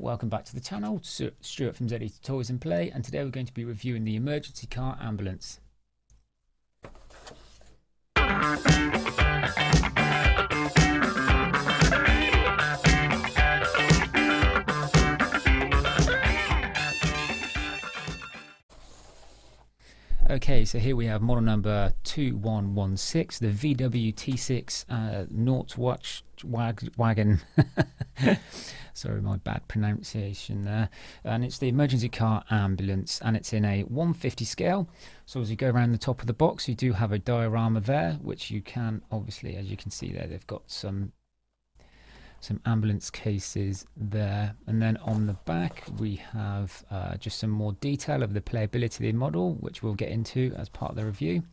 Welcome back to the channel. Stuart from ZD Toys and Play, and today we're going to be reviewing the emergency car ambulance. Okay, so here we have model number 2116, the VW T6 Volkswagen. Sorry, my bad pronunciation there. And it's the emergency car ambulance, and it's in a 150 scale. So as you go around the top of the box, you do have a diorama there, which you can obviously, as you can see there, they've got some ambulance cases there, and then on the back we have just some more detail of the playability of the model, which we'll get into as part of the review,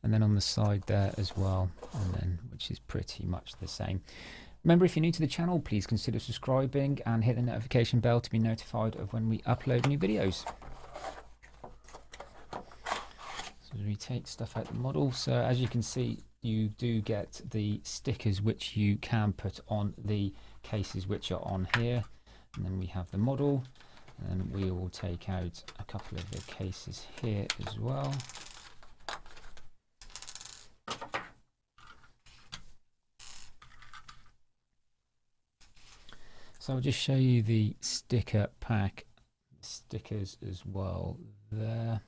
and then on the side there as well, and then which is pretty much the same. Remember, if you're new to the channel, please consider subscribing and hit the notification bell to be notified of when we upload new videos. So we take stuff out of the model. So as you can see, you do get the stickers which you can put on the cases which are on here, and then we have the model, and then we will take out a couple of the cases here as well. So I'll just show you the sticker pack, stickers as well there,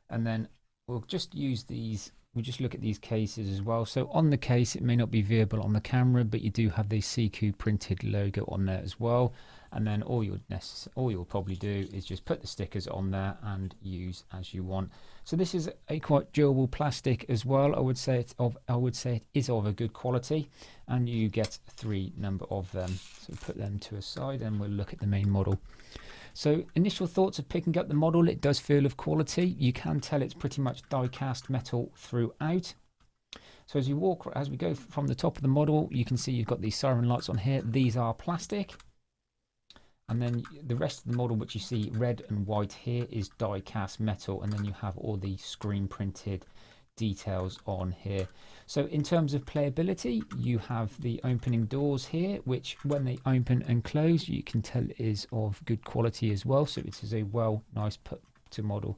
and then we'll just use these. We'll just look at these cases as well. So on the case, it may not be viewable on the camera, but you do have the SIKU printed logo on there as well. And then all you'll probably do is just put the stickers on there and use as you want. So this is a quite durable plastic as well. I would say it is of a good quality, and you get 3 number of them. So put them to a side, and we'll look at the main model. So initial thoughts of picking up the model, it does feel of quality. You can tell it's pretty much die-cast metal throughout. So as we go from the top of the model, you can see you've got these siren lights on here. These are plastic. And then the rest of the model, which you see red and white here, is die-cast metal. And then you have all the screen printed details on here. So in terms of playability, you have the opening doors here, which when they open and close, you can tell is of good quality as well. So it is a nice model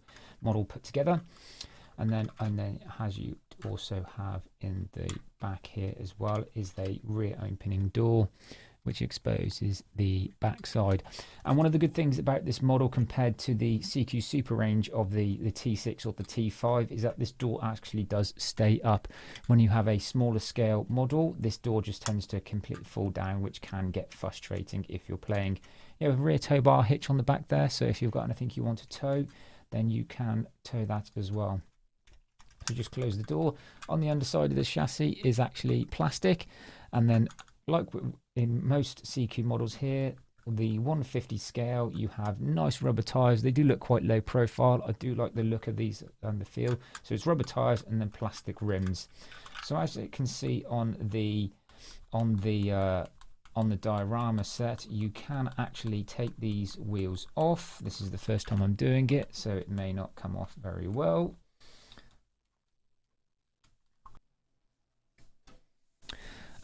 put together. And then as you also have in the back here as well is the rear opening door, which exposes the backside. And one of the good things about this model compared to the SIKU Super range of the T6 or the T5 is that this door actually does stay up. When you have a smaller scale model, this door just tends to completely fall down, which can get frustrating if you're playing. You have a rear tow bar hitch on the back there, so if you've got anything you want to tow, then you can tow that as well. So just close the door. On the underside of the chassis is actually plastic, and then like in most SIKU models here, the 150 scale, you have nice rubber tires. They do look quite low profile. I do like the look of these and the feel. So it's rubber tires and then plastic rims. So as you can see on the diorama set, you can actually take these wheels off. This is the first time I'm doing it, so it may not come off very well.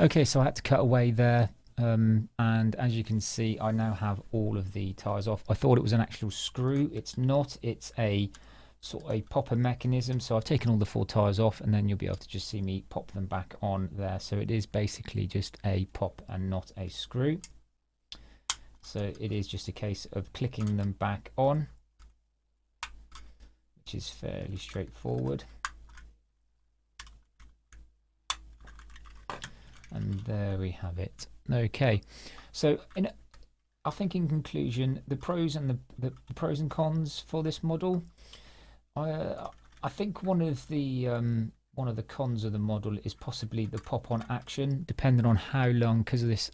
Okay, so I had to cut away there, and as you can see, I now have all of the tires off. I thought it was an actual screw. It's not. It's a sort of a popper mechanism. So I've taken all the 4 tires off, and then you'll be able to just see me pop them back on there. So it is basically just a pop and not a screw. So it is just a case of clicking them back on, which is fairly straightforward. And there we have it. Okay, so I think in conclusion, the pros and the pros and cons for this model. I think one of the cons of the model is possibly the pop-on action, depending on how long, because of this.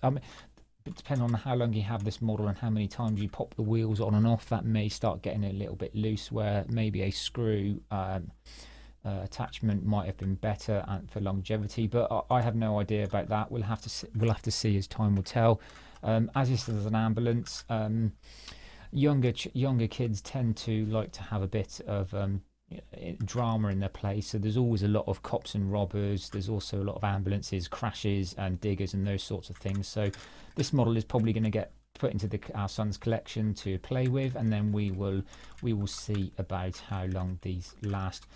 Depending on how long you have this model and how many times you pop the wheels on and off, that may start getting a little bit loose. Where maybe a screw attachment might have been better for longevity, but I have no idea about that. We'll have to see as time will tell. As this is an ambulance, younger kids tend to like to have a bit of drama in their play, so there's always a lot of cops and robbers. There's also a lot of ambulances, crashes and diggers and those sorts of things. So this model is probably going to get put into our son's collection to play with, and then we will see about how long these last.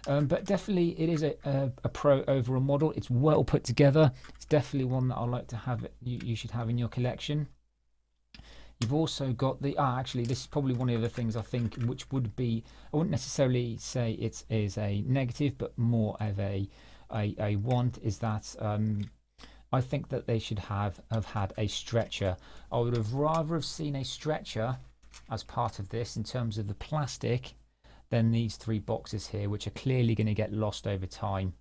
But definitely it is a pro overall model. It's well put together. It's definitely one that I like to have. You should have in your collection. You've also got the actually this is probably one of the things I think which would be, I wouldn't necessarily say it is a negative, but more of a want, is that I think that they should have had a stretcher. I would have rather have seen a stretcher as part of this in terms of the plastic than these 3 boxes here, which are clearly going to get lost over time,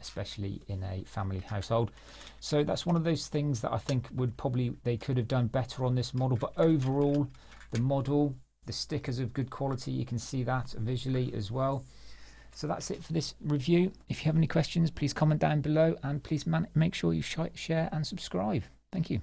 especially in a family household. So that's one of those things that I think they could have done better on this model. But overall, the model, the stickers of good quality, you can see that visually as well. So that's it for this review. If you have any questions, please comment down below, and please make sure you share and subscribe. Thank you.